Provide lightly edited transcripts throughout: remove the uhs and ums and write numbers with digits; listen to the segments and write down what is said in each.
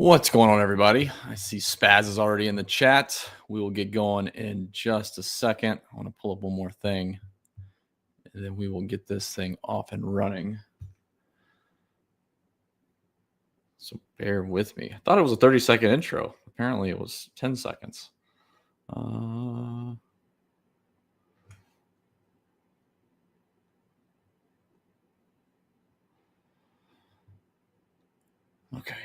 What's going on, everybody? I see Spaz is already in the chat. We will get going in just a second. I want to pull up one more thing, and then we will get this thing off and running. So bear with me. I thought it was a 30-second intro. Apparently, it was 10 seconds. Okay.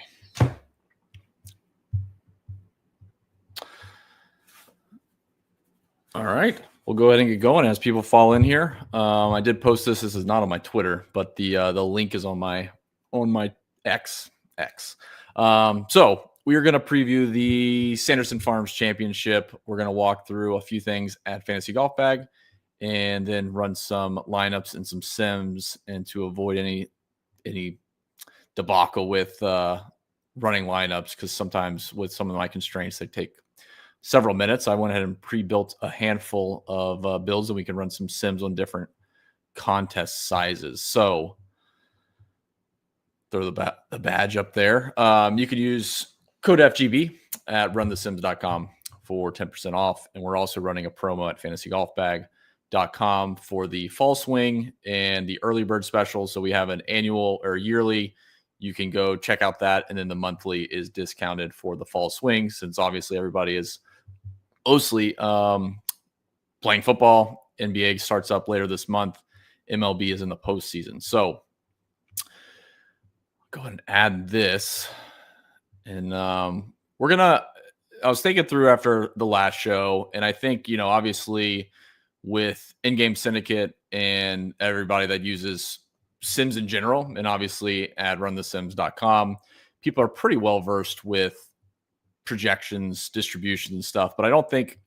All right. We'll go ahead and get going as people fall in here. I did post this. This is not on my Twitter, but the link is on my X. So we are going to preview the Sanderson Farms Championship. We're going to walk through a few things at Fantasy Golf Bag, and then run some lineups and some sims, and to avoid any debacle with running lineups, because sometimes with some of my constraints they take several minutes. I went ahead and pre-built a handful of builds, and we can run some sims on different contest sizes. So throw the badge up there. You could use code FGB at runthesims.com for 10% off. And we're also running a promo at fantasygolfbag.com for the fall swing and the early bird special. So we have an annual or yearly. You can go check out that. And then the monthly is discounted for the fall swing, since obviously everybody is mostly playing football. NBA starts up later this month. MLB is in the postseason. So go ahead and add this. And I was thinking through after the last show, and I think, obviously with in-game syndicate and everybody that uses sims in general, and obviously at runthesims.com, people are pretty well versed with projections, distributions, and stuff. But I don't think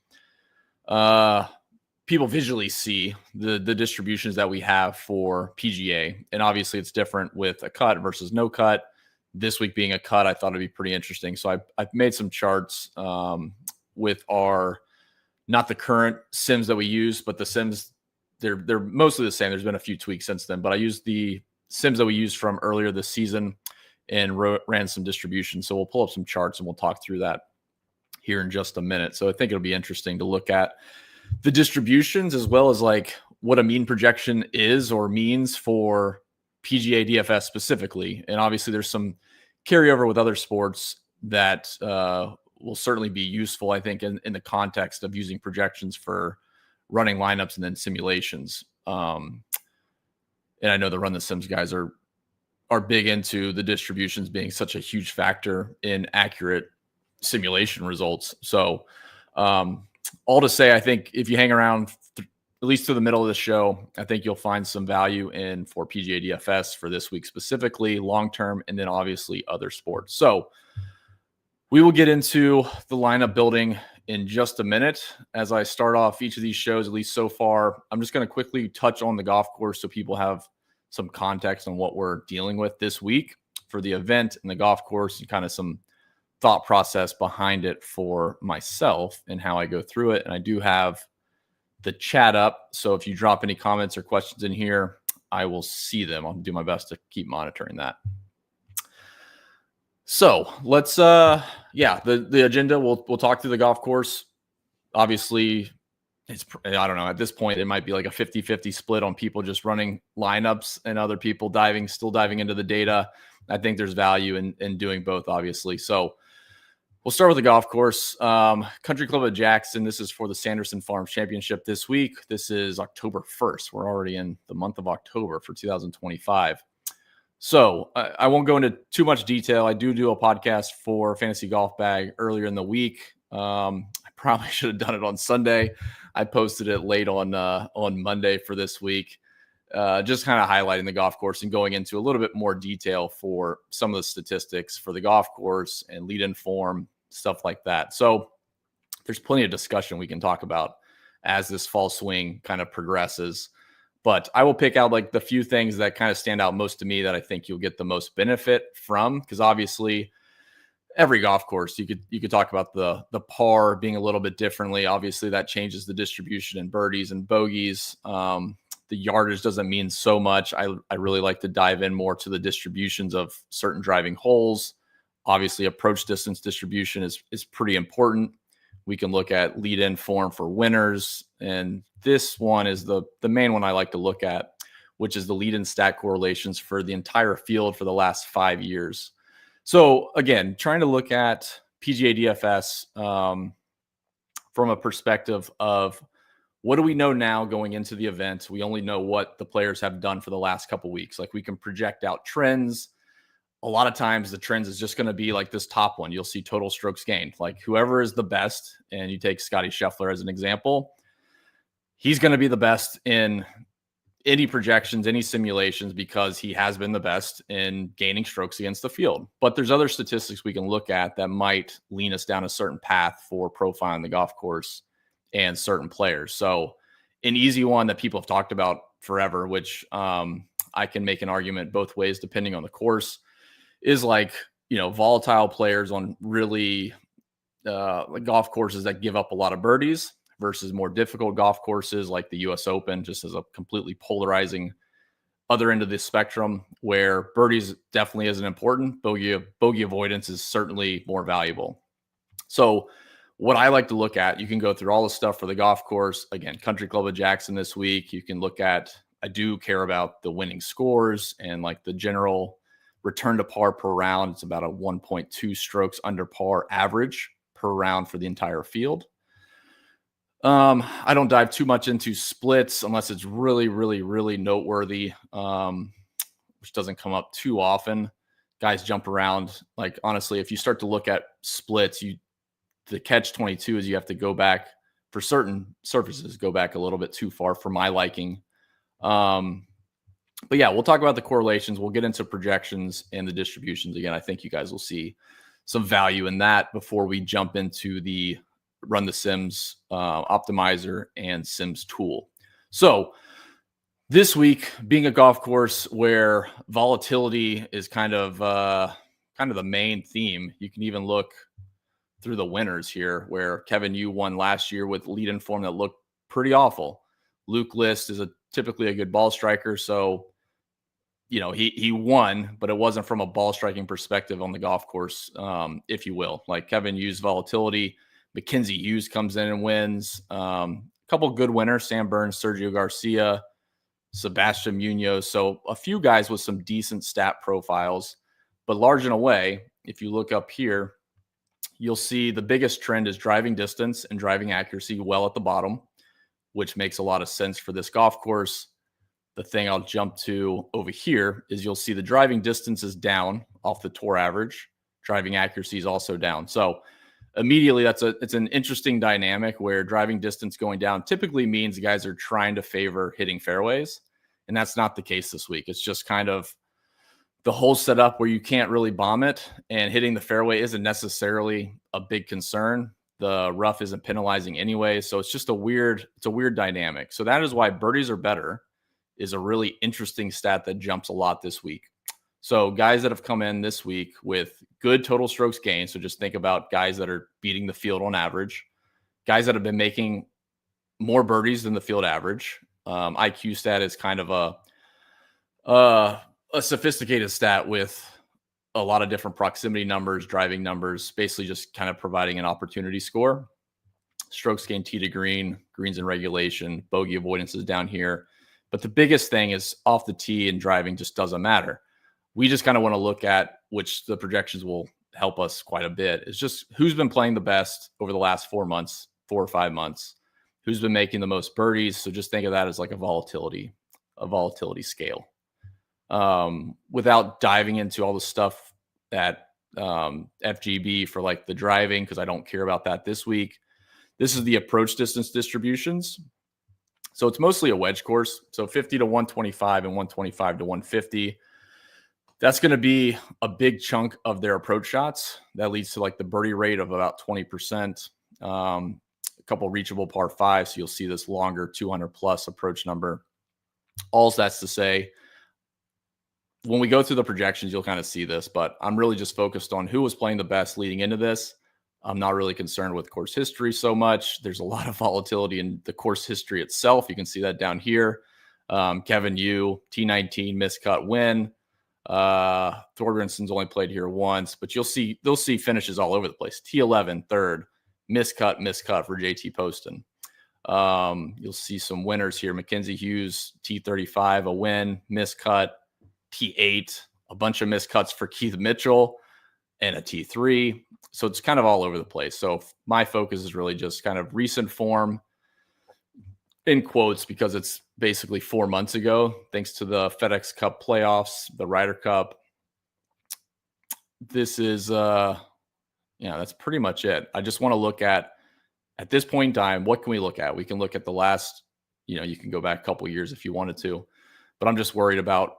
people visually see the distributions that we have for PGA. And obviously it's different with a cut versus no cut. This week being a cut, I thought it'd be pretty interesting. So I've made some charts with our, not the current sims that we use, but the sims, they're mostly the same. There's been a few tweaks since then, but I used the sims that we used from earlier this season and ran some distribution. So we'll pull up some charts and we'll talk through that here in just a minute. So I think it'll be interesting to look at the distributions, as well as like what a mean projection is or means for PGA DFS specifically. And obviously there's some carryover with other sports that will certainly be useful, I think, in the context of using projections for running lineups and then simulations. And I know the Run the Sims guys are big into the distributions being such a huge factor in accurate simulation results. So all to say, I think if you hang around at least to the middle of the show, I think you'll find some value in for PGA DFS for this week specifically, long-term, and then obviously other sports. So we will get into the lineup building in just a minute. As I start off each of these shows, at least so far, I'm just going to quickly touch on the golf course so people have some context on what we're dealing with this week for the event and the golf course, and kind of some thought process behind it for myself and how I go through it. And I do have the chat up, so if you drop any comments or questions in here, I will see them. I'll do my best to keep monitoring that. So let's the agenda, we'll talk through the golf course. Obviously I don't know, at this point it might be like a 50-50 split on people just running lineups and other people still diving into the data. I think there's value in doing both, obviously. So we'll start with the golf course. Country Club of Jackson. This is for the Sanderson Farms Championship this week. This is October 1st. We're already in the month of October for 2025. So I won't go into too much detail. I do a podcast for Fantasy Golf Bag earlier in the week. I probably should have done it on Sunday. I posted it late on Monday for this week. Just kind of highlighting the golf course and going into a little bit more detail for some of the statistics for the golf course and lead-in form, stuff like that. So there's plenty of discussion we can talk about as this fall swing kind of progresses. But I will pick out like the few things that kind of stand out most to me that I think you'll get the most benefit from, because obviously every golf course you could talk about the par being a little bit differently. Obviously that changes the distribution in birdies and bogeys. The yardage doesn't mean so much. I really like to dive in more to the distributions of certain driving holes, Obviously, approach distance distribution is pretty important. We can look at lead-in form for winners, and this one is the main one I like to look at, which is the lead-in stat correlations for the entire field for the last 5 years. So again, trying to look at PGA DFS from a perspective of what do we know now going into the event? We only know what the players have done for the last couple of weeks. Like, we can project out trends. A lot of times the trends is just going to be like this top one. You'll see total strokes gained. Like, whoever is the best, and you take Scotty Scheffler as an example, he's going to be the best in any projections, any simulations, because he has been the best in gaining strokes against the field. But there's other statistics we can look at that might lean us down a certain path for profiling the golf course and certain players. So an easy one that people have talked about forever, which I can make an argument both ways depending on the course, is like, volatile players on really golf courses that give up a lot of birdies versus more difficult golf courses like the US Open, just as a completely polarizing other end of the spectrum, where birdies definitely isn't important. Bogey avoidance is certainly more valuable. So what I like to look at, you can go through all the stuff for the golf course. Again, Country Club of Jackson this week. You can look at, I do care about the winning scores and like the general return to par per round. It's about a 1.2 strokes under par average per round for the entire field. I don't dive too much into splits unless it's really, really, really noteworthy, which doesn't come up too often. Guys jump around. Like, honestly, if you start to look at splits, the catch-22 is you have to go back for certain surfaces, go back a little bit too far for my liking. But yeah, we'll talk about the correlations. We'll get into projections and the distributions. Again, I think you guys will see some value in that before we jump into the Run the Sims optimizer and Sims tool. So this week, being a golf course where volatility is kind of the main theme, you can even look through the winners here, where Kevin Yu won last year with lead-in form that looked pretty awful. Luke List is typically a good ball striker, so he won, but it wasn't from a ball striking perspective on the golf course, if you will. Like, Kevin Yu's volatility, Mackenzie Hughes comes in and wins. A couple good winners: Sam Burns, Sergio Garcia, Sebastian Munoz. So a few guys with some decent stat profiles, but large and away, if you look up here, you'll see the biggest trend is driving distance and driving accuracy well at the bottom, which makes a lot of sense for this golf course. The thing I'll jump to over here is you'll see the driving distance is down off the tour average. Driving accuracy is also down. So immediately it's an interesting dynamic where driving distance going down typically means guys are trying to favor hitting fairways. And that's not the case this week. It's just kind of the whole setup where you can't really bomb it, and hitting the fairway isn't necessarily a big concern. The rough isn't penalizing anyway. So it's just a weird dynamic. So that is why birdies are better is a really interesting stat that jumps a lot this week. So guys that have come in this week with good total strokes gained. So just think about guys that are beating the field on average, guys that have been making more birdies than the field average. IQ stat is kind of a sophisticated stat with a lot of different proximity numbers, driving numbers, basically just kind of providing an opportunity score. Strokes gained tee to green, greens in regulation, bogey avoidance is down here. But the biggest thing is off the tee and driving just doesn't matter. We just kind of want to look at, which the projections will help us quite a bit, is just who's been playing the best over the last 4 or 5 months, who's been making the most birdies. So just think of that as like a volatility scale. Without diving into all the stuff at FGB for like the driving, because I don't care about that this week. This is the approach distance distributions. So it's mostly a wedge course. So 50 to 125 and 125 to 150. That's going to be a big chunk of their approach shots. That leads to like the birdie rate of about 20%. A couple reachable par fives. So you'll see this longer 200 plus approach number. All that's to say, when we go through the projections, you'll kind of see this, but I'm really just focused on who was playing the best leading into this. I'm not really concerned with course history so much. There's a lot of volatility in the course history itself. You can see that down here. Kevin Yu, T19 miscut win. Thorgrensson's only played here once, but they'll see finishes all over the place. T11, third, miscut for JT Poston. You'll see some winners here. Mackenzie Hughes, T35, a win, miscut, T8, a bunch of miscuts for Keith Mitchell, and a T3. So it's kind of all over the place. So my focus is really just kind of recent form in quotes, because it's basically 4 months ago, thanks to the FedEx Cup playoffs, the Ryder Cup. This is, that's pretty much it. I just want to look at this point in time, what can we look at? We can look at the last, you can go back a couple of years if you wanted to, but I'm just worried about,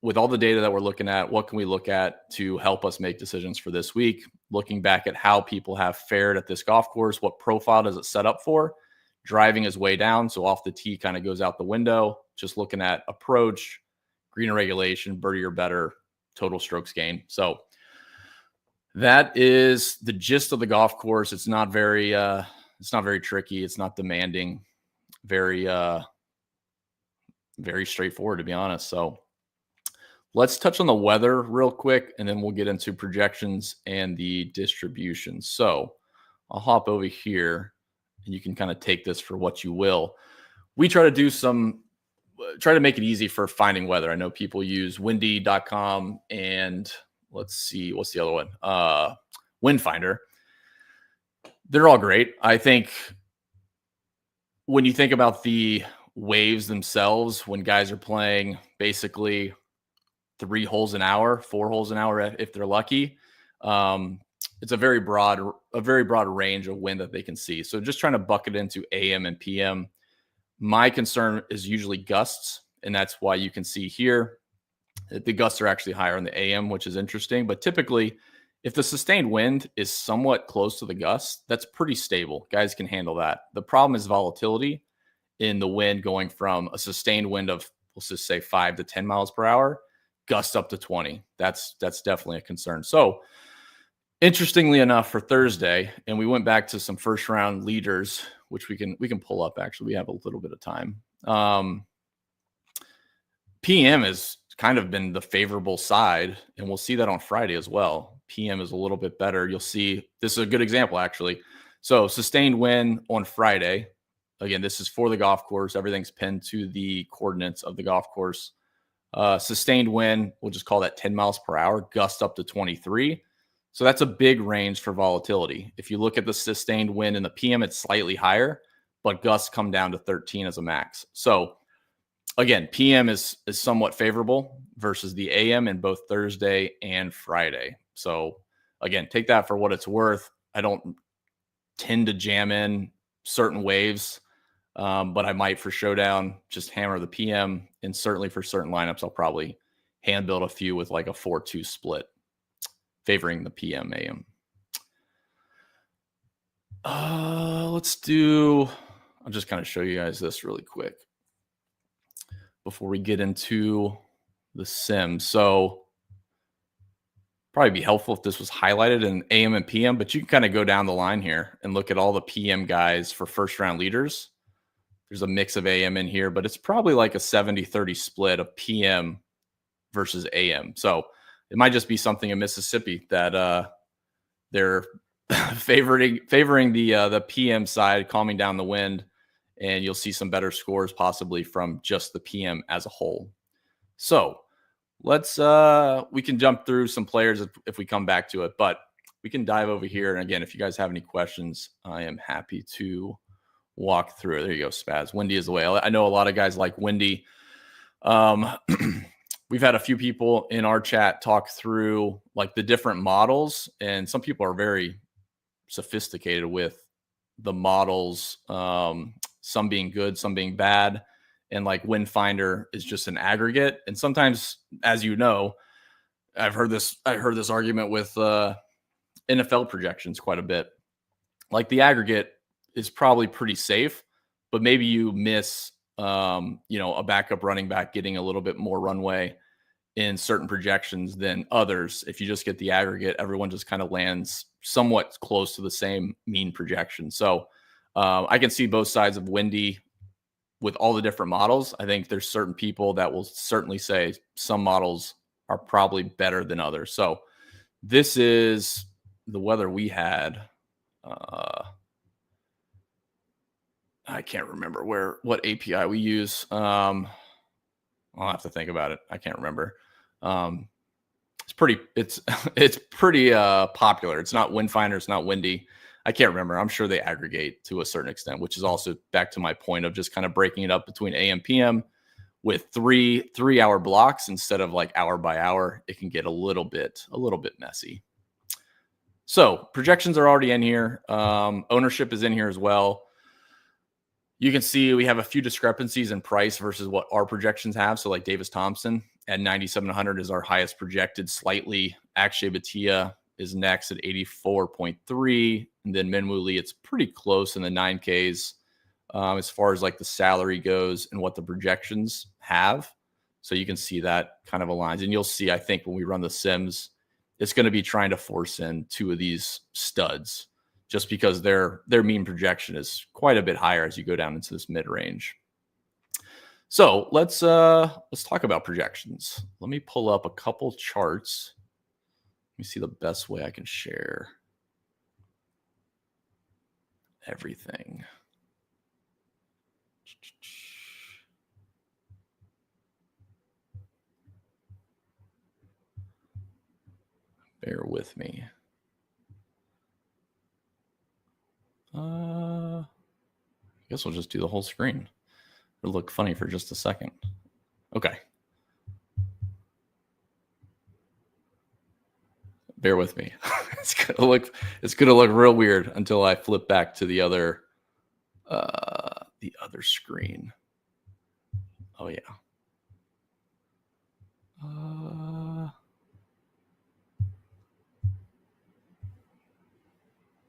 with all the data that we're looking at, what can we look at to help us make decisions for this week? Looking back at how people have fared at this golf course, what profile does it set up for? Driving is way down, so off the tee kind of goes out the window. Just looking at approach, green regulation, birdie or better, total strokes gained. So that is the gist of the golf course. It's not very tricky. It's not demanding. Very straightforward, to be honest. So let's touch on the weather real quick, and then we'll get into projections and the distribution. So I'll hop over here, and you can kind of take this for what you will. We try to make it easy for finding weather. I know people use windy.com and let's see, what's the other one? Windfinder. They're all great. I think when you think about the waves themselves, when guys are playing basically 3 holes an hour, 4 holes an hour, if they're lucky, it's a very broad range of wind that they can see. So just trying to bucket into AM and PM. My concern is usually gusts, and that's why you can see here that the gusts are actually higher in the AM, which is interesting. But typically, if the sustained wind is somewhat close to the gusts, that's pretty stable. Guys can handle that. The problem is volatility in the wind going from a sustained wind of, let's just say 5 to 10 miles per hour, gust up to 20. That's definitely a concern. So interestingly enough, for Thursday, and we went back to some first round leaders, which we can pull up. Actually, we have a little bit of time. PM has kind of been the favorable side, and we'll see that on Friday as well. PM is a little bit better. You'll see this is a good example, actually. So sustained wind on Friday. Again, this is for the golf course. Everything's pinned to the coordinates of the golf course. Sustained wind, we'll just call that 10 miles per hour, gust up to 23. So that's a big range for volatility. If you look at the sustained wind in the PM, it's slightly higher, but gusts come down to 13 as a max. So again, PM is somewhat favorable versus the AM in both Thursday and Friday. So again, take that for what it's worth. I don't tend to jam in certain waves, but I might for showdown just hammer the PM. And certainly for certain lineups, I'll probably hand build a few with like a 4-2 split, favoring the PM AM. I'm just kind of show you guys this really quick before we get into the sim. So probably be helpful if this was highlighted in AM and PM, but you can kind of go down the line here and look at all the PM guys for first round leaders. There's a mix of AM in here, but it's probably like a 70-30 split of PM versus AM. So it might just be something in Mississippi that they're favoring the PM side, calming down the wind, and you'll see some better scores possibly from just the PM as a whole. So we can jump through some players if we come back to it, but we can dive over here. And again, if you guys have any questions, I am happy to walk through it. There you go, Spaz. Windy is the way. I know a lot of guys like windy. We've had a few people in our chat talk through like the different models, and some people are very sophisticated with the models, some being good, some being bad. And like Windfinder is just an aggregate. And sometimes, as you know, I heard this argument with NFL projections quite a bit. Like the aggregate is probably pretty safe, but maybe you miss a backup running back getting a little bit more runway in certain projections than others. If you just get the aggregate, everyone just kind of lands somewhat close to the same mean projection. So I can see both sides of windy with all the different models. I think there's certain people that will certainly say some models are probably better than others. So this is the weather we had. I can't remember what API we use. I'll have to think about it. I can't remember. It's pretty popular. It's not Windfinder. It's not Windy. I can't remember. I'm sure they aggregate to a certain extent, which is also back to my point of just kind of breaking it up between AM, PM with three-hour blocks instead of like hour by hour. It can get a little bit messy. So projections are already in here. Ownership is in here as well. You can see we have a few discrepancies in price versus what our projections have. So like Davis Thompson at 9,700 is our highest projected slightly. Akshay Bhatia is next at 84.3. And then Minwoo Lee, it's pretty close in the 9Ks as far as like the salary goes and what the projections have. So you can see that kind of aligns. And you'll see, I think when we run the sims, it's going to be trying to force in two of these studs just because their mean projection is quite a bit higher as you go down into this mid-range. So let's talk about projections. Let me pull up a couple charts. Let me see the best way I can share everything. Bear with me. I guess we'll just do the whole screen. It'll look funny for just a second. Okay. Bear with me. It's gonna look real weird until I flip back to the other screen. Oh yeah.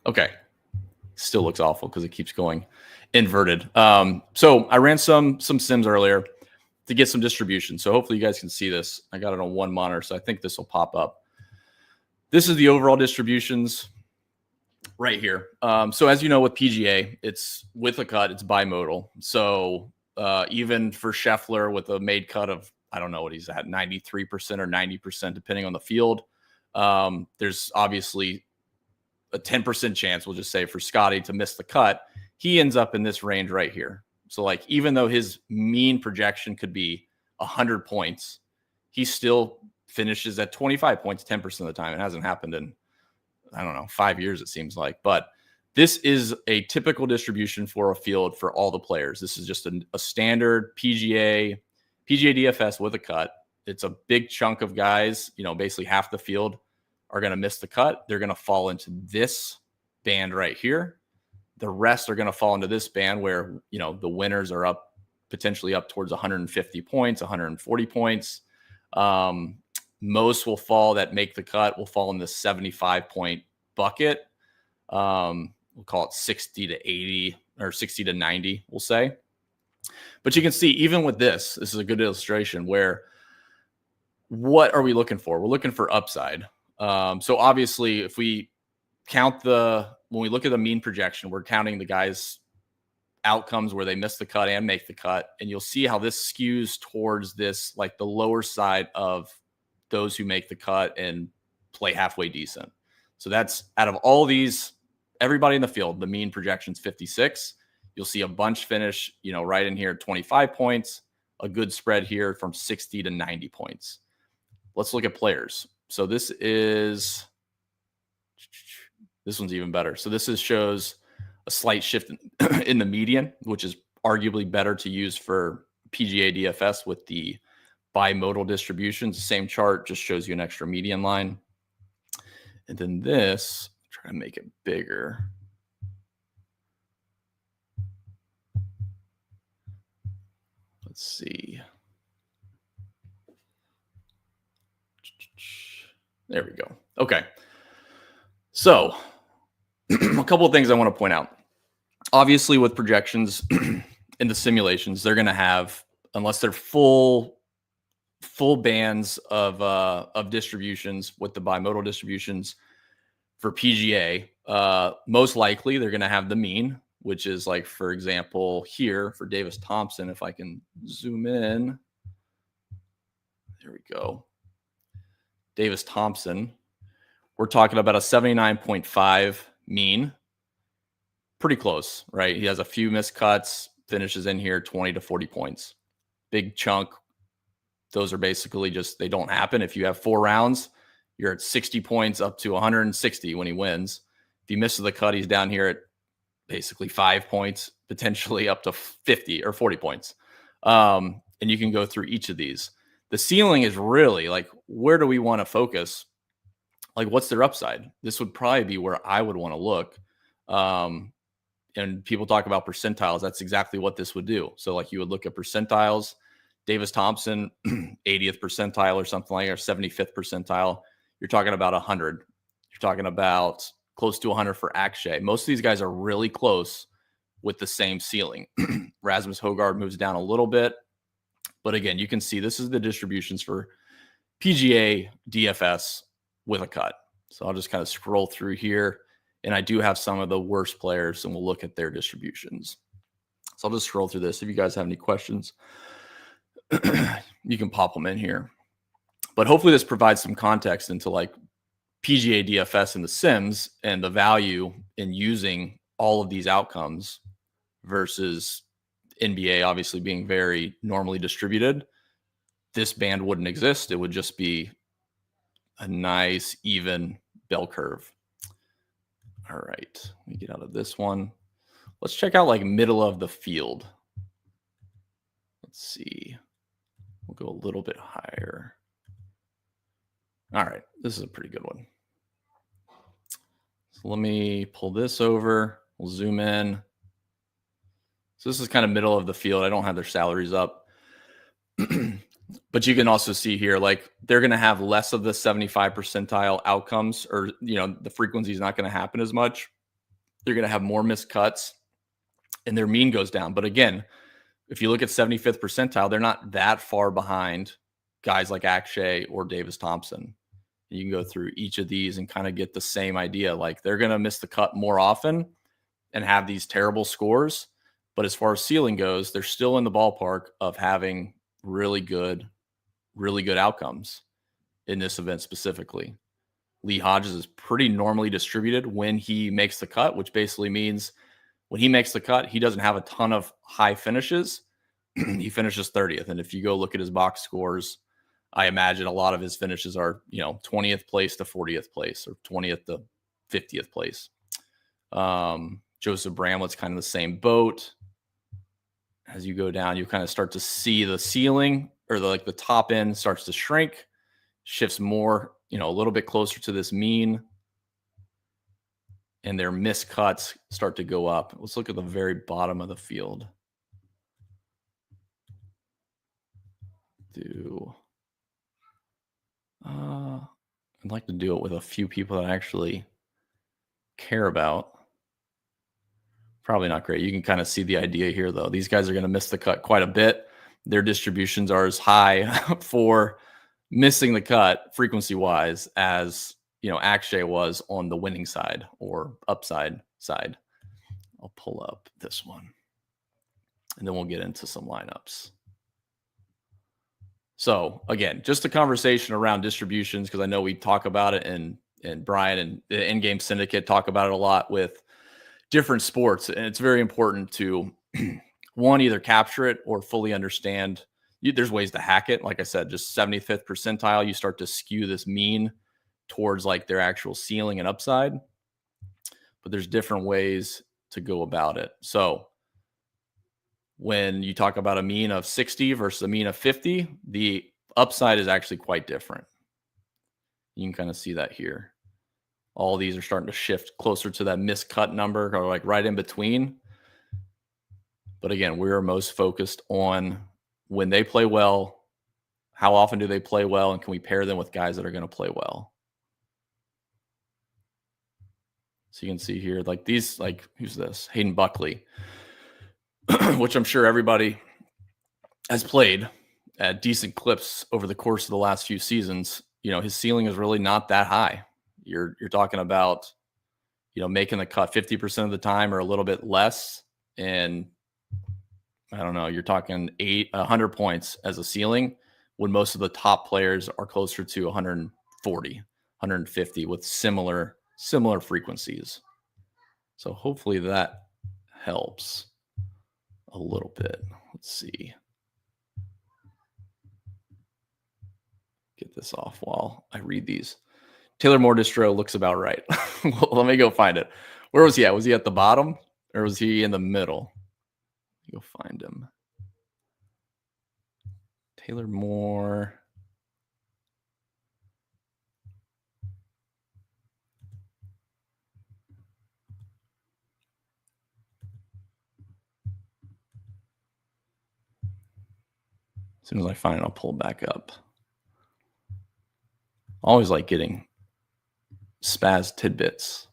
Okay. Still looks awful because it keeps going inverted. So I ran some sims earlier to get some distribution. So hopefully you guys can see this. I got it on one monitor, so I think this will pop up. This is the overall distributions right here. So as you know, with PGA, it's with a cut, it's bimodal. So even for Scheffler with a made cut of, I don't know what he's at, 93% or 90%, depending on the field. There's obviously a 10% chance, we'll just say, for Scotty to miss the cut. He ends up in this range right here. So like, even though his mean projection could be 100 points, he still finishes at 25 points 10% of the time. It hasn't happened in, I don't know, 5 years, it seems like. But this is a typical distribution for a field for all the players. This is just a standard PGA DFS with a cut. It's a big chunk of guys, basically half the field are going to miss the cut. They're going to fall into this band right here. The rest are going to fall into this band where, the winners are potentially up towards 150 points, 140 points. Most will fall that make the cut will fall in the 75 point bucket. We'll call it 60 to 80 or 60 to 90, we'll say. But you can see, even with this is a good illustration where what are we looking for? We're looking for upside. So obviously, if we count when we look at the mean projection, we're counting the guys' outcomes where they miss the cut and make the cut. And you'll see how this skews towards this, like the lower side of those who make the cut and play halfway decent. So that's out of all these, everybody in the field, the mean projection's 56. You'll see a bunch finish, right in here, 25 points, a good spread here from 60 to 90 points. Let's look at players. So this one's even better. So this shows a slight shift in the median, which is arguably better to use for PGA DFS with the bimodal distributions. The same chart just shows you an extra median line. And then this, try to make it bigger. Let's see. There we go. Okay. So a couple of things I want to point out. Obviously, with projections in the simulations, they're going to have, unless they're full bands of distributions with the bimodal distributions for PGA, most likely they're going to have the mean, which is like, for example, here for Davis Thompson, if I can zoom in, there we go. Davis Thompson, we're talking about a 79.5 mean. Pretty close, right? He has a few missed cuts, finishes in here 20 to 40 points. Big chunk. Those are basically just, they don't happen. If you have 4 rounds, you're at 60 points up to 160 when he wins. If he misses the cut, he's down here at basically 5 points, potentially up to 50 or 40 points. And you can go through each of these. The ceiling is really like, where do we want to focus? Like, what's their upside? This would probably be where I would want to look. And people talk about percentiles. That's exactly what this would do. So like you would look at percentiles, Davis Thompson, 80th percentile or something like that, or 75th percentile. You're talking about 100. You're talking about close to 100 for Akshay. Most of these guys are really close with the same ceiling. Rasmus Højgaard moves down a little bit. But again, you can see this is the distributions for PGA DFS with a cut. So I'll just kind of scroll through here. And I do have some of the worst players, and we'll look at their distributions. So I'll just scroll through this. If you guys have any questions, you can pop them in here. But hopefully this provides some context into like PGA DFS and the Sims and the value in using all of these outcomes versus NBA obviously being very normally distributed. This band wouldn't exist. It would just be a nice, even bell curve. All right, let me get out of this one. Let's check out like middle of the field. Let's see. We'll go a little bit higher. All right, this is a pretty good one. So let me pull this over. We'll zoom in. So this is kind of middle of the field. I don't have their salaries up. But you can also see here, like they're going to have less of the 75 percentile outcomes, or, you know, the frequency is not going to happen as much. They're going to have more missed cuts and their mean goes down. But again, if you look at 75th percentile, they're not that far behind guys like Akshay or Davis Thompson. You can go through each of these and kind of get the same idea. Like they're going to miss the cut more often and have these terrible scores. But as far as ceiling goes, they're still in the ballpark of having really good outcomes in this event specifically. Lee Hodges is pretty normally distributed when he makes the cut, which basically means when he makes the cut, he doesn't have a ton of high finishes. He finishes 30th. And if you go look at his box scores, I imagine a lot of his finishes are, 20th place to 40th place or 20th to 50th place. Joseph Bramlett's kind of the same boat. As you go down, you kind of start to see the ceiling or the top end starts to shrink, shifts more, a little bit closer to this mean, and their missed cuts start to go up. Let's look at the very bottom of the field. I'd like to do it with a few people that I actually care about. Probably not great. You can kind of see the idea here, though. These guys are going to miss the cut quite a bit. Their distributions are as high for missing the cut frequency-wise as, Akshay was on the winning side or upside side. I'll pull up this one, and then we'll get into some lineups. So, again, just a conversation around distributions, because I know we talk about it, and Brian and the In-Game Syndicate talk about it a lot with different sports, and it's very important to one, either capture it or fully understand. There's ways to hack it. Like I said, just 75th percentile, you start to skew this mean towards like their actual ceiling and upside, but there's different ways to go about it. So when you talk about a mean of 60 versus a mean of 50, the upside is actually quite different. You can kind of see that here. All these are starting to shift closer to that miscut number, or like right in between. But again, we're most focused on when they play well, how often do they play well, and can we pair them with guys that are going to play well? So you can see here, like these, like who's this? Hayden Buckley, which I'm sure everybody has played at decent clips over the course of the last few seasons. His ceiling is really not that high. You're talking about, making the cut 50% of the time or a little bit less. And I don't know, you're talking 100 points as a ceiling when most of the top players are closer to 150 140, 150 with similar frequencies. So hopefully that helps a little bit. Let's see. Get this off while I read these. Taylor Moore distro looks about right. Well, let me go find it. Where was he at? Was he at the bottom or was he in the middle? Go find him. Taylor Moore. As soon as I find it, I'll pull it back up. Always like getting spaz tidbits.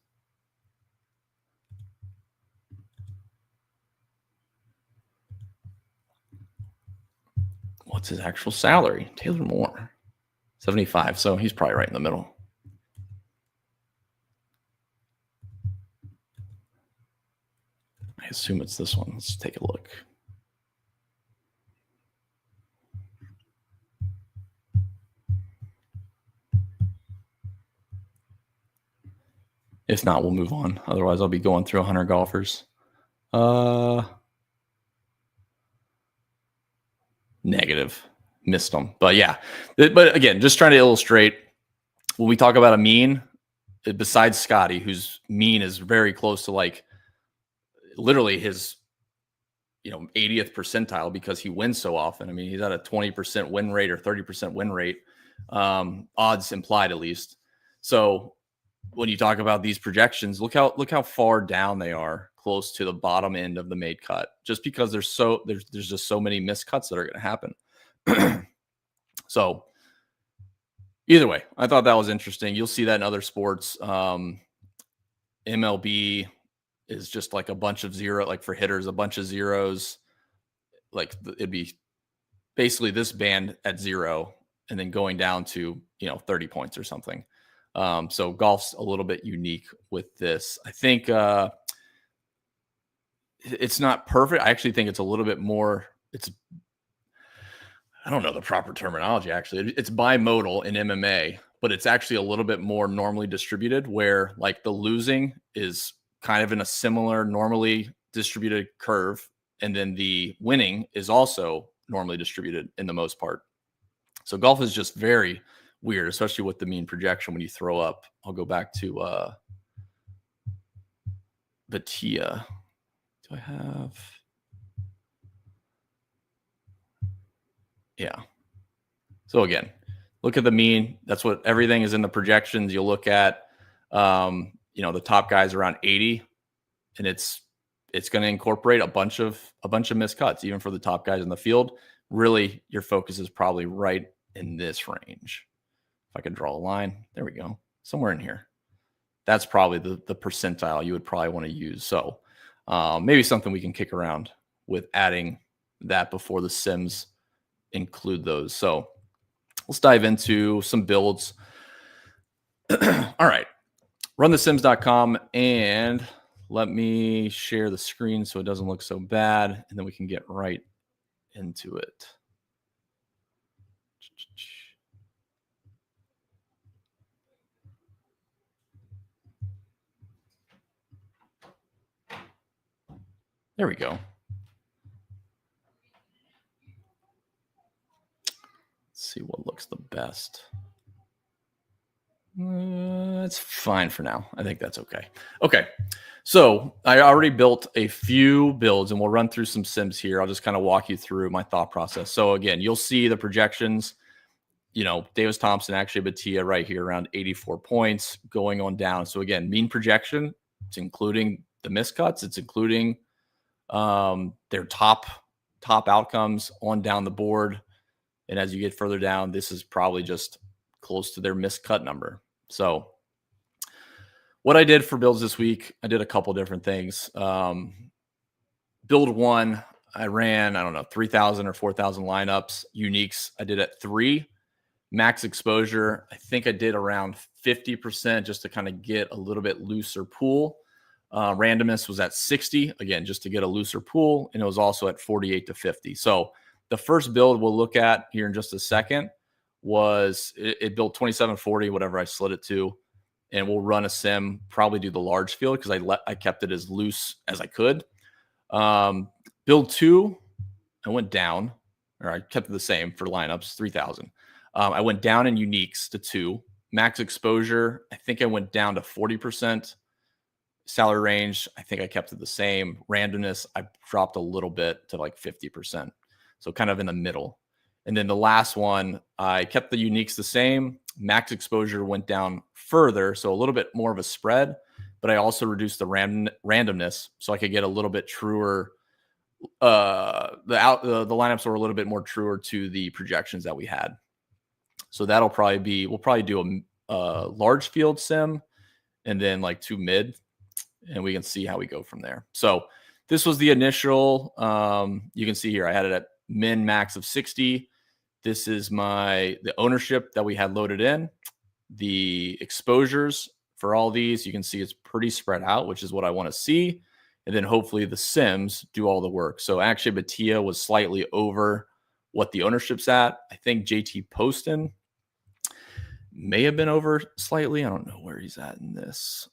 What's his actual salary? Taylor Moore, 75. So he's probably right in the middle. I assume it's this one. Let's take a look. If not, we'll move on. Otherwise, I'll be going through 100 golfers. Negative. Missed them. But yeah. But again, just trying to illustrate, when we talk about a mean, besides Scotty, whose mean is very close to like literally his 80th percentile because he wins so often. I mean, he's at a 20% win rate or 30% win rate, odds implied at least. So when you talk about these projections, look how far down they are, close to the bottom end of the made cut, just because there's just so many missed cuts that are going to happen. So either way, I thought that was interesting. You'll see that in other sports. MLB is just like a bunch of zero, like for hitters, a bunch of zeros. Like it'd be basically this band at 0 and then going down to 30 points or something. So golf's a little bit unique with this. I think it's not perfect. I actually think it's a little bit more, I don't know the proper terminology, actually. It's bimodal in MMA, but it's actually a little bit more normally distributed, where like the losing is kind of in a similar normally distributed curve. And then the winning is also normally distributed in the most part. So golf is just very weird, especially with the mean projection when you throw up. I'll go back to Batia. Do I have? Yeah. So again, look at the mean. That's what everything is in the projections. You'll look at, the top guys around 80, and it's going to incorporate a bunch of missed cuts, even for the top guys in the field. Really, your focus is probably right in this range. If I could draw a line, there we go, somewhere in here. That's probably the percentile you would probably want to use. So maybe something we can kick around with adding that before the sims include those. So let's dive into some builds. All right. Runthesims.com, and let me share the screen so it doesn't look so bad, and then we can get right into it. There we go. Let's see what looks the best. That's fine for now. I think that's okay. Okay. So I already built a few builds, and we'll run through some sims here. I'll just kind of walk you through my thought process. So again, you'll see the projections. Davis Thompson, actually Batia right here around 84 points going on down. So again, mean projection, it's including the miscuts. It's including their top outcomes on down the board. And as you get further down, this is probably just close to their miscut number. So what I did for builds this week, I did a couple different things. Build one, I ran, 3,000 or 4,000 lineups. Uniques, I did at 3. Max exposure, I think I did around 50% just to kind of get a little bit looser pool. Randomness was at 60, again, just to get a looser pool. And it was also at 48 to 50. So the first build we'll look at here in just a second was it built 2740, whatever I slid it to, and we'll run a sim, probably do the large field because I kept it as loose as I could. Build 2, I went down, or I kept it the same for lineups, 3,000. I went down in uniques to 2. Max exposure, I think I went down to 40%. Salary range, I think I kept it the same. Randomness, I dropped a little bit to like 50%. So kind of in the middle. And then the last one, I kept the uniques the same. Max exposure went down further, so a little bit more of a spread, but I also reduced the randomness so I could get a little bit truer. The lineups were a little bit more truer to the projections that we had. So we'll probably do a large field sim and then like 2 mid, and we can see how we go from there. So this was the initial. You can see here I had it at min max of 60. This is the ownership that we had loaded in. The exposures for all these, you can see it's pretty spread out, which is what I want to see. And then hopefully the sims do all the work. So actually Batia was slightly over what the ownership's at. I think JT Poston may have been over slightly. I don't know where he's at in this.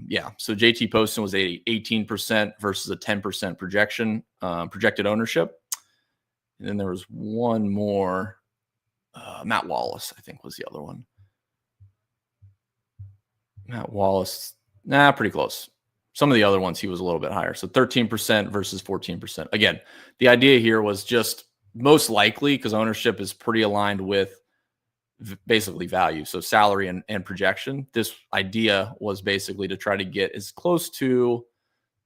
Yeah, so JT Poston was 18% versus a 10% projected ownership. And then there was one more. Matt Wallace, I think, was the other one. Matt Wallace, pretty close. Some of the other ones, he was a little bit higher. So 13% versus 14%. Again, the idea here was just most likely, because ownership is pretty aligned with basically value. So salary and projection. This idea was basically to try to get as close to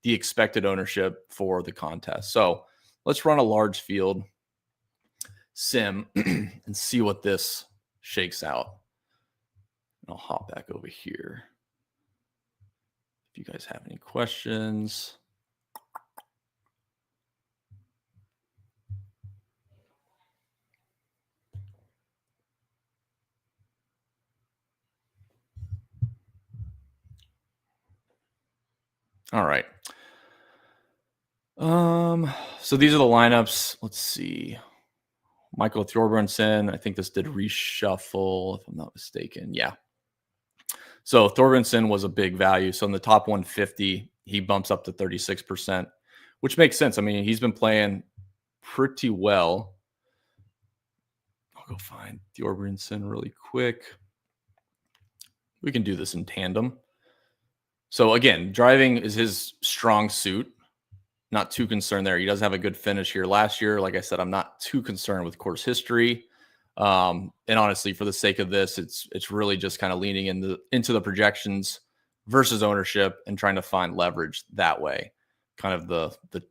the expected ownership for the contest. So let's run a large field sim and see what this shakes out. And I'll hop back over here. If you guys have any questions. All right. So these are the lineups. Let's see. Michael Thorbjornsen, I think this did reshuffle, if I'm not mistaken. Yeah. So Thorbjornsen was a big value. So in the top 150, he bumps up to 36%, which makes sense. I mean, he's been playing pretty well. I'll go find Thorbjornsen really quick. We can do this in tandem. So again, driving is his strong suit. Not too concerned there. He does have a good finish here last year. Like I said, I'm not too concerned with course history. And honestly, for the sake of this, it's really just kind of leaning into the projections versus ownership and trying to find leverage that way. Kind of the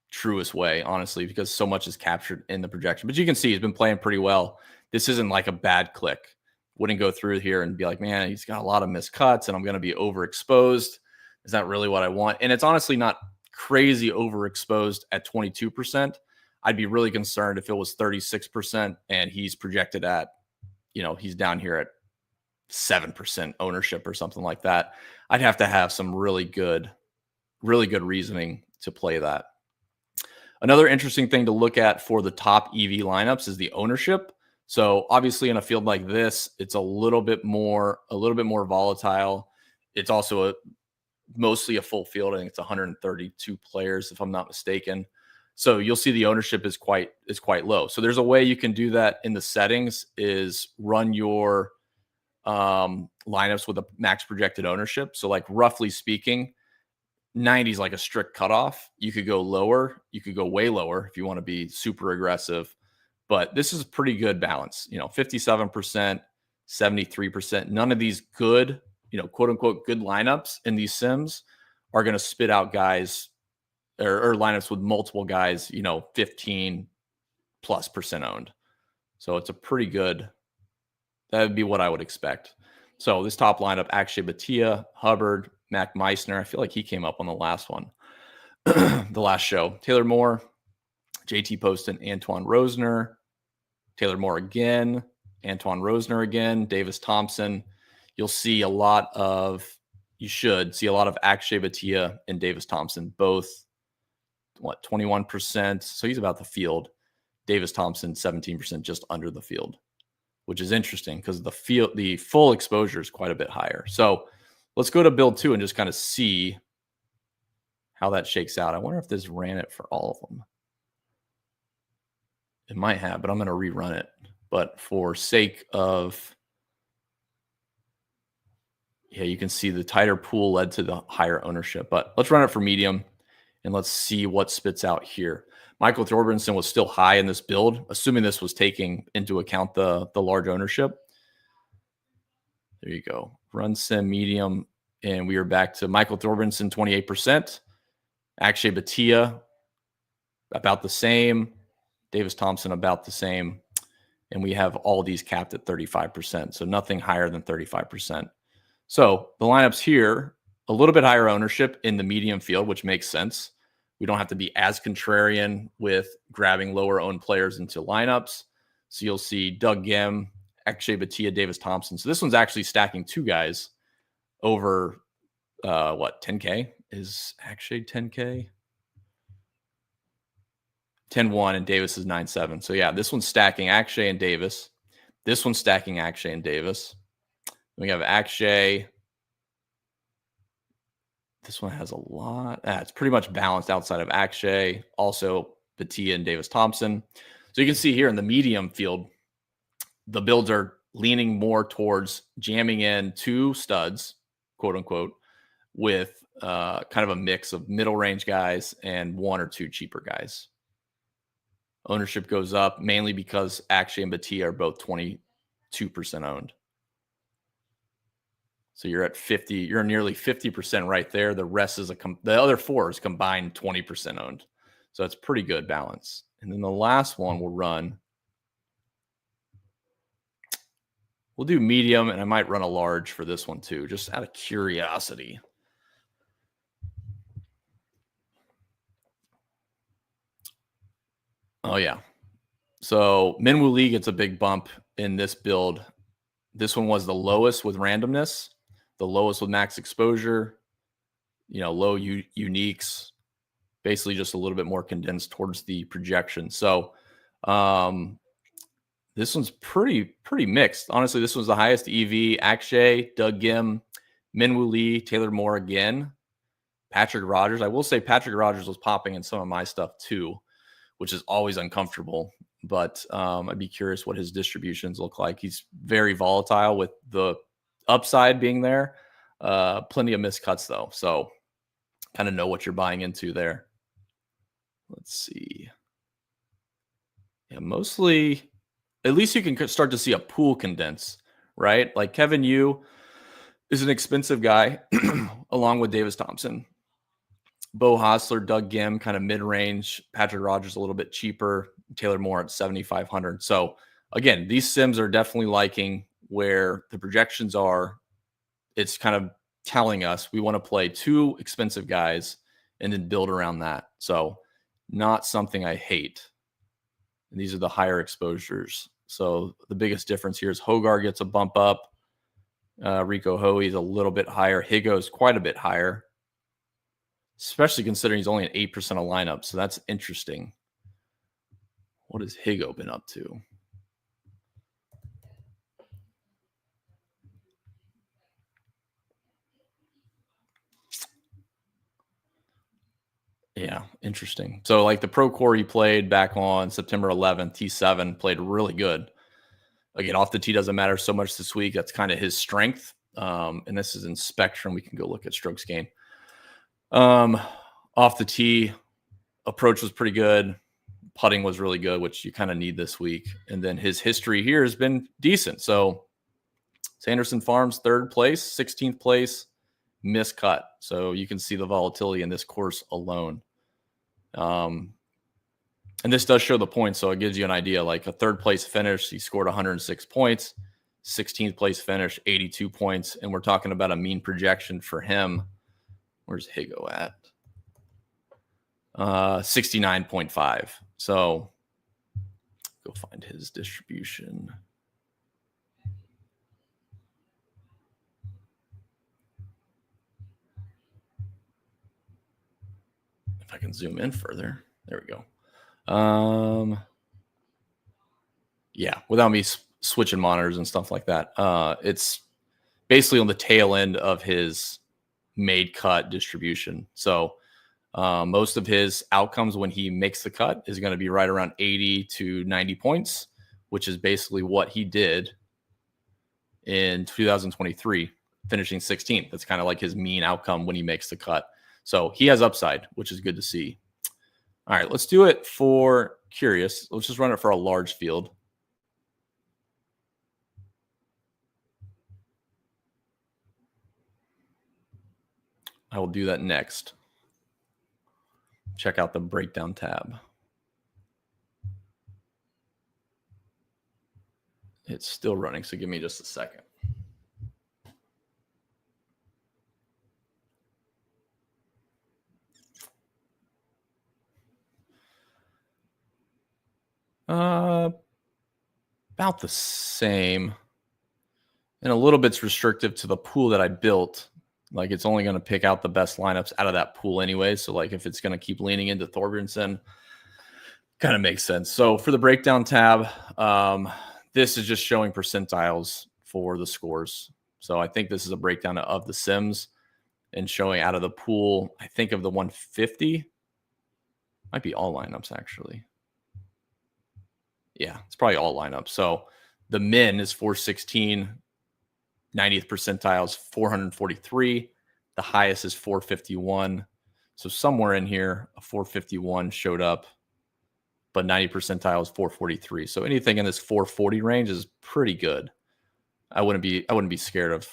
truest way, honestly, because so much is captured in the projection. But you can see he's been playing pretty well. This isn't like a bad click. Wouldn't go through here and be like, man, he's got a lot of missed cuts and I'm going to be overexposed. Is that really what I want? And it's honestly not crazy overexposed at 22%. I'd be really concerned if it was 36% and he's projected at, he's down here at 7% ownership or something like that. I'd have to have some really good reasoning to play that. Another interesting thing to look at for the top EV lineups is the ownership. So obviously in a field like this, it's a little bit more volatile. It's also mostly a full field. I think it's 132 players, if I'm not mistaken. So you'll see the ownership is quite low. So there's a way you can do that in the settings is run your lineups with a max projected ownership. So like roughly speaking, 90 is like a strict cutoff. You could go lower. You could go way lower if you want to be super aggressive. But this is a pretty good balance. 57%, 73%. None of these good, quote unquote, good lineups in these sims are going to spit out guys or lineups with multiple guys, 15+% owned. So it's a pretty good, that would be what I would expect. So this top lineup, Akshay Bhatia, Hubbard, Mac Meissner. I feel like he came up on the last one, the last show. Taylor Moore, JT Poston, Antoine Rosner, Taylor Moore again, Antoine Rosner again, Davis Thompson. You should see a lot of Akshay Bhatia and Davis Thompson, both 21%. So he's about the field. Davis Thompson, 17%, just under the field. which is interesting because the full exposure is quite a bit higher. So let's go to build 2 and just kind of see how that shakes out. I wonder if this ran it for all of them. It might have, but I'm going to rerun it. But for sake of, yeah, you can see the tighter pool led to the higher ownership. But let's run it for medium and let's see what spits out here. Michael Thorbjornsen was still high in this build, assuming this was taking into account the large ownership. There you go. Run sim medium, and we are back to Michael Thorbjornsen 28%, Akshay Bhatia about the same, Davis Thompson about the same, and we have all these capped at 35%, so nothing higher than 35%. So the lineups here, a little bit higher ownership in the medium field, which makes sense. We don't have to be as contrarian with grabbing lower owned players into lineups. So you'll see Doug Gim, Akshay Bhatia, Davis Thompson. So this one's actually stacking 2 guys over 10K? Is Akshay 10K? 10-1 and Davis is 9-7. So yeah, this one's stacking Akshay and Davis. This one's stacking Akshay and Davis. We have Akshay. This one has a lot. It's pretty much balanced outside of Akshay. Also, Bhatia and Davis Thompson. So you can see here in the medium field, the builds are leaning more towards jamming in 2 studs, quote unquote, with kind of a mix of middle range guys and 1 or 2 cheaper guys. Ownership goes up mainly because Akshay and Bhatia are both 22% owned. So you're at 50, you're nearly 50% right there. The rest is the other 4 is combined 20% owned. So it's pretty good balance. And then the last one we'll run. We'll do medium, and I might run a large for this one too, just out of curiosity. Oh yeah. So Minwoo Lee gets a big bump in this build. This one was the lowest with randomness, the lowest with max exposure, low uniques, basically just a little bit more condensed towards the projection. So this one's pretty mixed. Honestly, this was the highest EV. Akshay, Doug Gim, Minwoo Lee, Taylor Moore again, Patrick Rogers. I will say Patrick Rogers was popping in some of my stuff too, which is always uncomfortable. But I'd be curious what his distributions look like. He's very volatile with the upside being there. Plenty of miscuts, though. So kind of know what you're buying into there. Let's see. Yeah, mostly, at least you can start to see a pool condense, right? Like Kevin Yu is an expensive guy along with Davis Thompson. Bo Hostler, Doug Gim, kind of mid-range. Patrick Rogers a little bit cheaper. Taylor Moore at 7,500. So again, these sims are definitely liking where the projections are. It's kind of telling us we want to play 2 expensive guys and then build around that. So not something I hate. And these are the higher exposures. So the biggest difference here is Hogar gets a bump up. Rico Hoey is a little bit higher. Higo is quite a bit higher, especially considering he's only at 8% of lineup. So that's interesting. What has Higo been up to? Yeah, interesting. So like the Pro Core he played back on September 11th, T7, played really good. Again, off the tee doesn't matter so much this week. That's kind of his strength. And this is in Spectrum. We can go look at strokes gained. Off the tee, approach was pretty good. Putting was really good, which you kind of need this week. And then his history here has been decent. So Sanderson Farms, 3rd place, 16th place, miscut. So you can see the volatility in this course alone. And this does show the points, so it gives you an idea. Like a 3rd place finish, he scored 106 points. 16th place finish, 82 points. And we're talking about a mean projection for him. Where's Higo at? 69.5. So go find his distribution. If I can zoom in further. There we go. Yeah, without me switching monitors and stuff like that. It's basically on the tail end of his made cut distribution. So most of his outcomes when he makes the cut is going to be right around 80 to 90 points, which is basically what he did in 2023, finishing 16th. That's kind of like his mean outcome when he makes the cut. So he has upside, which is good to see. All right, let's do it for curious. Let's just run it for a large field. I will do that next. Check out the breakdown tab. It's still running, so give me just a second. About the same. And a little bit's restrictive to the pool that I built. Like it's only going to pick out the best lineups out of that pool anyway. So like if it's going to keep leaning into Thorbjornsen, kind of makes sense. So for the breakdown tab, this is just showing percentiles for the scores. So I think this is a breakdown of the sims and showing out of the pool. I think of the 150 might be all lineups actually. Yeah, it's probably all lineups. So the min is 416, 90th percentile is 443. The highest is 451. So somewhere in here, a 451 showed up, but 90 percentile is 443. So anything in this 440 range is pretty good. I wouldn't be scared of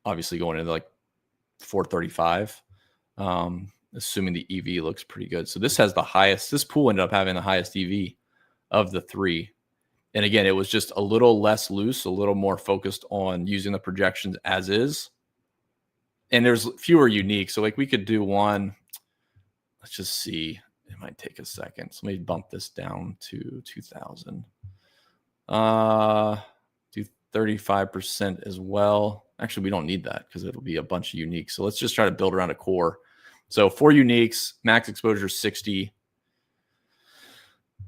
obviously going into like 435, assuming the EV looks pretty good. So this has the highest. This pool ended up having the highest EV of the three. And again, it was just a little less loose, a little more focused on using the projections as is. And there's fewer unique. So like we could do one. Let's just see. It might take a second. So let me bump this down to 2000. Do 35% as well. Actually, we don't need that because it'll be a bunch of uniques. So let's just try to build around a core. So 4 uniques, max exposure 60.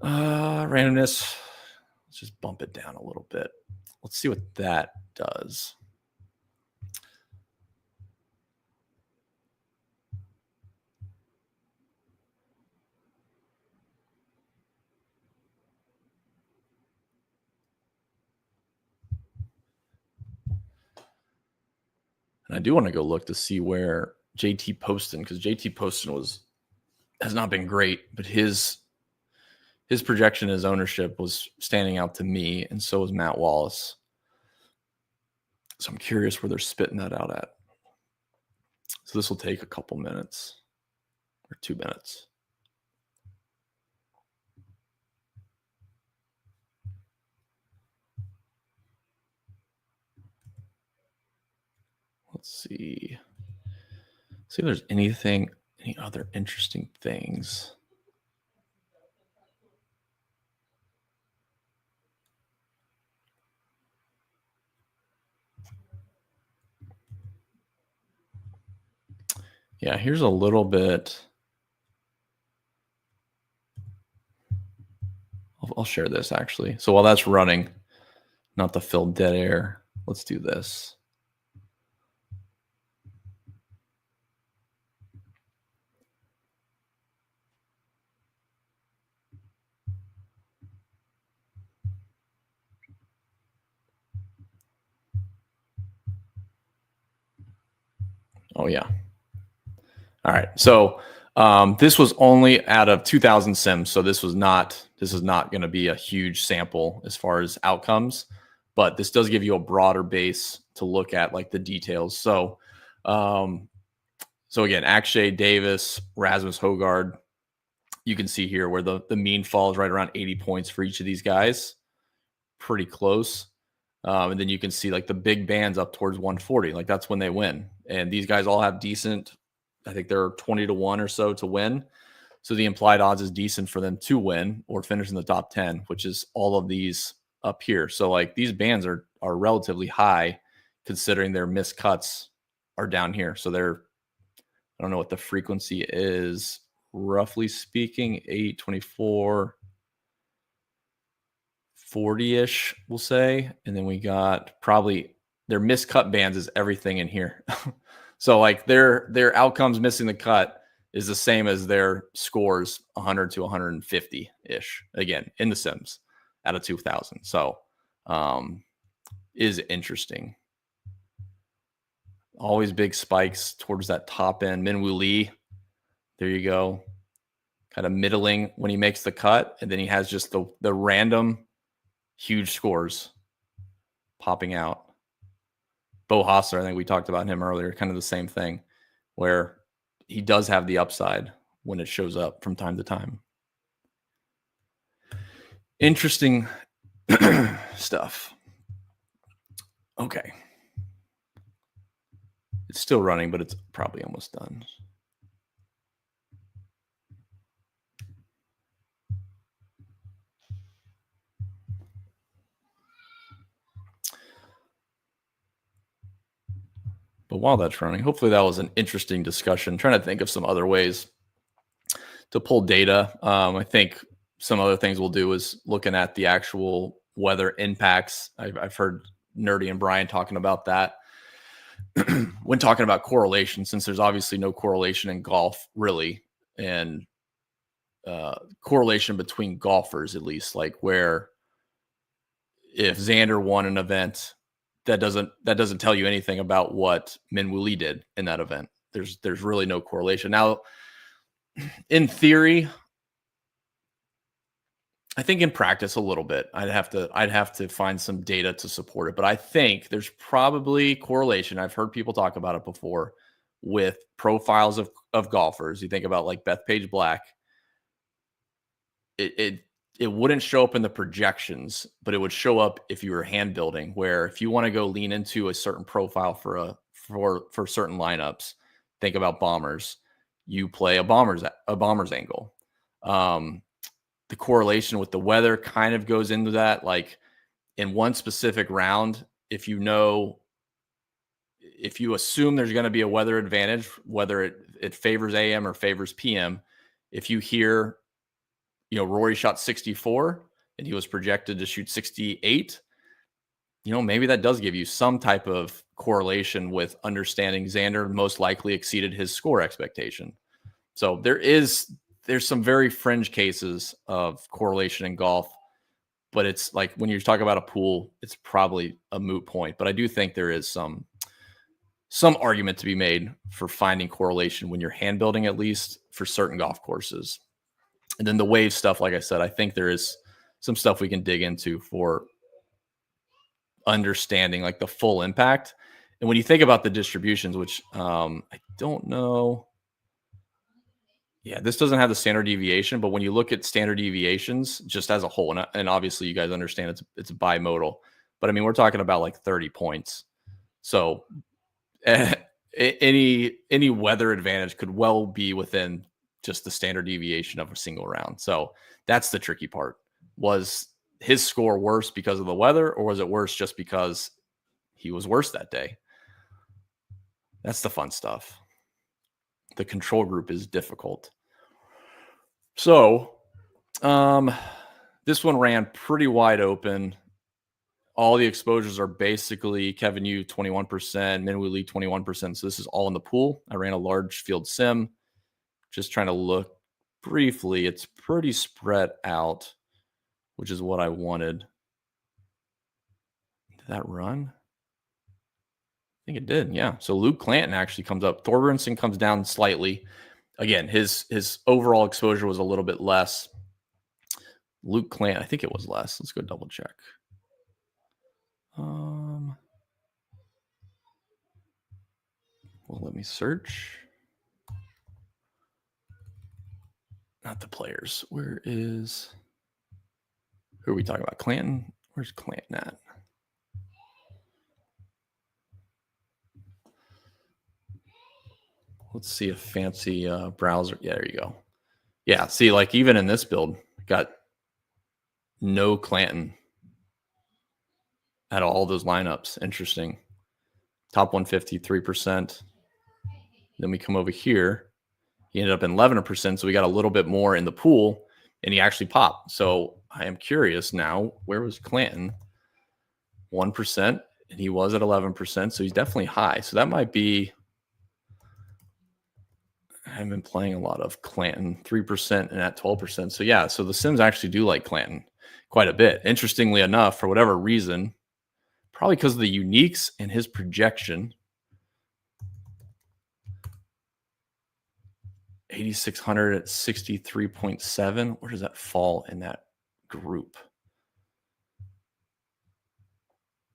Randomness. Let's just bump it down a little bit. Let's see what that does. And I do want to go look to see where JT Poston, because JT Poston has not been great, but his projection, his ownership was standing out to me, and so was Matt Wallace. So I'm curious where they're spitting that out at. So this will take a couple minutes or 2 minutes. Let's see if there's any other interesting things. Yeah, here's a little bit. I'll share this actually. So while that's running, not to fill dead air, let's do this. Oh yeah. All right. So this was only out of 2,000 sims. So this is not going to be a huge sample as far as outcomes, but this does give you a broader base to look at like the details. So again, Akshay Davis, Rasmus Højgaard, you can see here where the mean falls right around 80 points for each of these guys. Pretty close. And then you can see like the big bands up towards 140. Like that's when they win. And these guys all have decent, I think they're 20 to 1 or so to win. So the implied odds is decent for them to win or finish in the top 10, which is all of these up here. So like these bands are relatively high considering their missed cuts are down here. So I don't know what the frequency is, roughly speaking, 8, 24, 40-ish, we'll say. And then we got probably their missed cut bands is everything in here. So like their outcomes missing the cut is the same as their scores 100 to 150-ish, again, in the Sims out of 2,000. So is interesting. Always big spikes towards that top end. Minwoo Lee, there you go. Kind of middling when he makes the cut. And then he has just the random huge scores popping out. Bo Hostler, I think we talked about him earlier, kind of the same thing, where he does have the upside when it shows up from time to time. Interesting stuff. Okay. It's still running, but it's probably almost done. But while that's running, hopefully that was an interesting discussion. Trying to think of some other ways to pull data. I think some other things we'll do is looking at the actual weather impacts. I've heard Nerdy and Brian talking about that when talking about correlation, since there's obviously no correlation in golf really, and correlation between golfers, at least, like where if Xander won an event, that doesn't tell you anything about what Minwoo Lee did in that event. There's really no correlation. Now, in theory, I think in practice a little bit. I'd have to find some data to support it, but I think there's probably correlation. I've heard people talk about it before with profiles of golfers. You think about like Bethpage Black. It wouldn't show up in the projections, but it would show up if you were hand building, where if you want to go lean into a certain profile for certain lineups, think about bombers, you play a bombers angle. The correlation with the weather kind of goes into that. Like in one specific round, if you assume there's going to be a weather advantage, whether it favors AM or favors PM, if you hear, Rory shot 64 and he was projected to shoot 68, maybe that does give you some type of correlation with understanding Xander most likely exceeded his score expectation. So there's some very fringe cases of correlation in golf, but it's like when you're talking about a pool, it's probably a moot point. But I do think there is some argument to be made for finding correlation when you're hand building, at least for certain golf courses. And then the wave stuff, like I said, I think there is some stuff we can dig into for understanding like the full impact. And when you think about the distributions, which I don't know. Yeah, this doesn't have the standard deviation, but when you look at standard deviations just as a whole, and obviously you guys understand it's bimodal, but I mean, we're talking about like 30 points. So any weather advantage could well be within just the standard deviation of a single round. So that's the tricky part. Was his score worse because of the weather, or was it worse just because he was worse that day? That's the fun stuff. The control group is difficult. So this one ran pretty wide open. All the exposures are basically Kevin Yu 21%, Minwoo Lee 21%. So this is all in the pool. I ran a large field sim. Just trying to look briefly. It's pretty spread out, which is what I wanted. Did that run? I think it did, yeah. So Luke Clanton actually comes up. Thorgrensen comes down slightly. Again, his overall exposure was a little bit less. Luke Clanton, I think it was less. Let's go double check. Well, let me search. Not the players. Who are we talking about? Clanton? Where's Clanton at? Let's see a fancy browser. Yeah, there you go. Yeah, see, like even in this build, got no Clanton out of all those lineups. Interesting. Top 150, 3%. Then we come over here. He ended up in 11%, so we got a little bit more in the pool. and he actually popped. So I am curious now, where was Clanton? 1%, and he was at 11%. So he's definitely high. So that might be, I haven't been playing a lot of Clanton, 3% and at 12%. So yeah, so the Sims actually do like Clanton quite a bit. Interestingly enough, for whatever reason, probably because of the uniques and his projection, 8,600 at 63.7. Where does that fall in that group?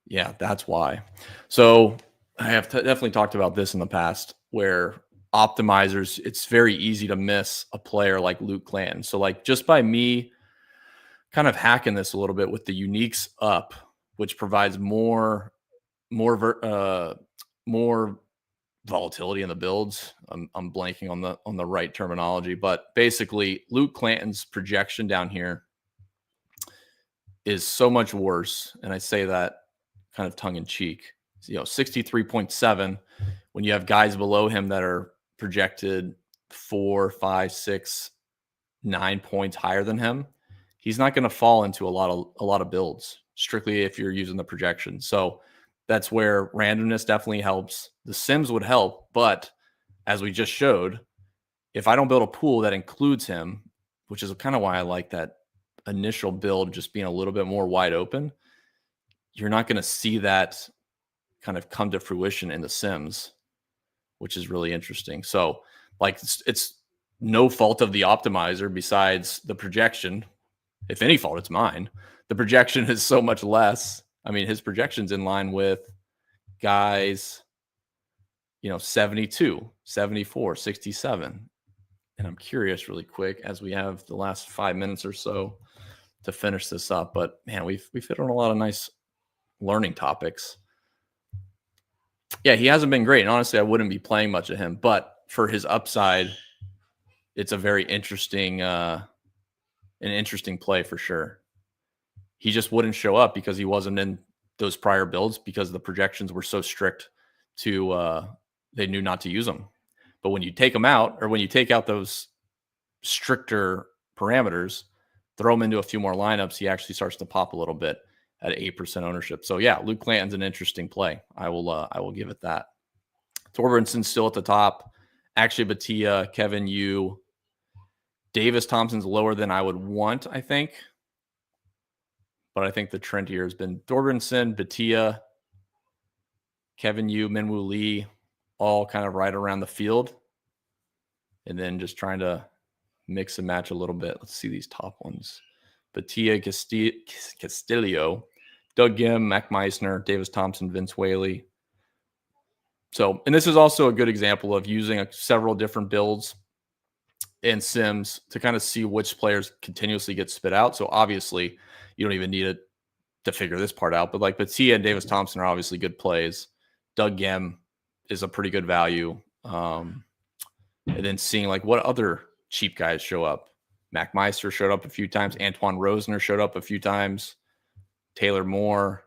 Yeah, that's why. So I have definitely talked about this in the past where optimizers, it's very easy to miss a player like Luke Clanton. So like just by me kind of hacking this a little bit with the uniques up, which provides more volatility in the builds. I'm blanking on the right terminology, but basically Luke Clanton's projection down here is so much worse. And I say that kind of tongue in cheek, 63.7 when you have guys below him that are projected 4, 5, 6, 9 points higher than him. He's not going to fall into a lot of builds strictly if you're using the projection. So that's where randomness definitely helps. The Sims would help, but as we just showed, if I don't build a pool that includes him, which is kind of why I like that initial build just being a little bit more wide open, you're not going to see that kind of come to fruition in the Sims, which is really interesting. So like it's no fault of the optimizer besides the projection. If any fault, it's mine. The projection is so much less. I mean, his projection's in line with guys, 72, 74, 67. And I'm curious really quick as we have the last 5 minutes or so to finish this up. But man, we've hit on a lot of nice learning topics. Yeah, he hasn't been great. And honestly, I wouldn't be playing much of him. But for his upside, it's a very interesting play for sure. He just wouldn't show up because he wasn't in those prior builds because the projections were so strict to they knew not to use them. But when you take them out, or when you take out those stricter parameters, throw him into a few more lineups, he actually starts to pop a little bit at 8% ownership. So yeah, Luke Clanton's an interesting play. I will give it that. Torbernson's still at the top. Actually, Batia, Kevin Yu, Davis Thompson's lower than I would want, I think. But I think the trend here has been Torbenson, Batia, Kevin Yu, Minwoo Lee, all kind of right around the field. And then just trying to mix and match a little bit. Let's see these top ones. Batia, Castillo, Doug Gim, Mac Meissner, Davis Thompson, Vince Whaley. So, and this is also a good example of using several different builds and Sims to kind of see which players continuously get spit out. So obviously you don't even need it to figure this part out, but like Batia and Davis Thompson are obviously good plays. Doug Gem is a pretty good value. And then seeing like what other cheap guys show up. Mac Meister showed up a few times. Antoine Rosner showed up a few times. Taylor Moore,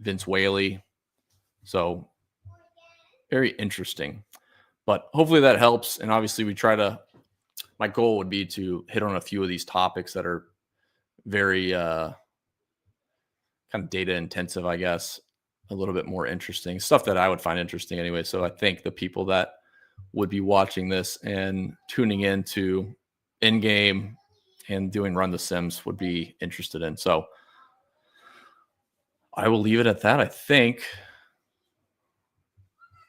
Vince Whaley. So very interesting, but hopefully that helps. And obviously my goal would be to hit on a few of these topics that are very kind of data intensive, I guess, a little bit more interesting stuff that I would find interesting anyway. So I think the people that would be watching this and tuning into in-game and doing Run the Sims would be interested in. So I will leave it at that. I think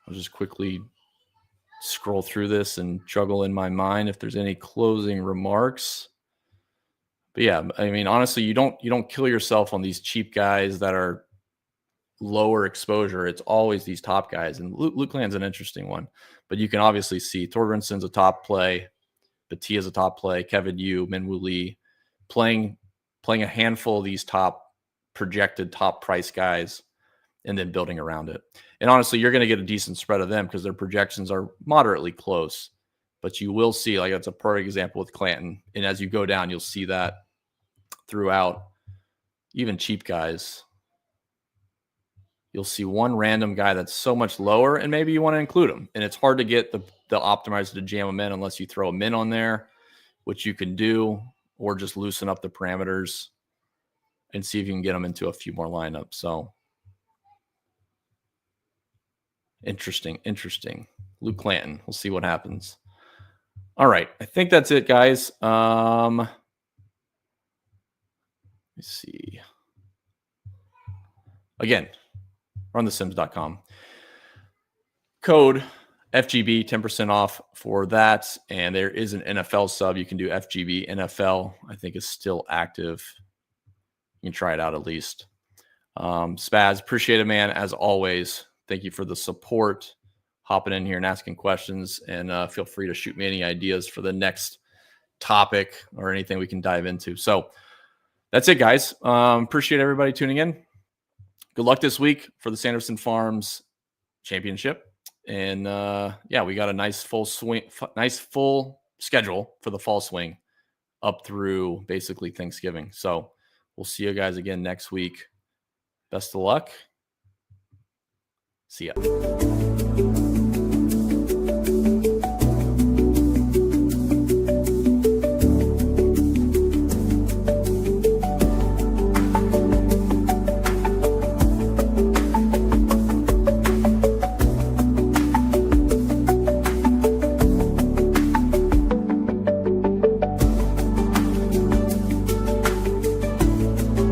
I'll just quickly scroll through this and juggle in my mind if there's any closing remarks. But yeah, I mean, honestly, you don't kill yourself on these cheap guys that are lower exposure. It's always these top guys. And Luke Land's an interesting one. But you can obviously see Torbernson's a top play. Batia's a top play. Kevin Yu, Minwoo Lee, playing a handful of these projected top price guys and then building around it. And honestly, you're going to get a decent spread of them because their projections are moderately close. But you will see, like that's a perfect example with Clanton. And as you go down, you'll see that throughout, even cheap guys. You'll see one random guy that's so much lower, and maybe you want to include him. And it's hard to get the optimizer to jam them in unless you throw a min on there, which you can do. or just loosen up the parameters and see if you can get them into a few more lineups. So interesting. Luke Clanton. We'll see what happens. All right. I think that's it, guys. Let me see. Again, runthesims.com. Code FGB, 10% off for that. And there is an NFL sub. You can do FGB NFL. I think is still active. You can try it out at least. Spaz, appreciate it, man. As always, thank you for the support, hopping in here and asking questions. And feel free to shoot me any ideas for the next topic or anything we can dive into. So that's it, guys. Appreciate everybody tuning in. Good luck this week for the Sanderson Farms Championship. And we got a nice full schedule for the fall swing up through basically Thanksgiving. So we'll see you guys again next week. Best of luck. See ya.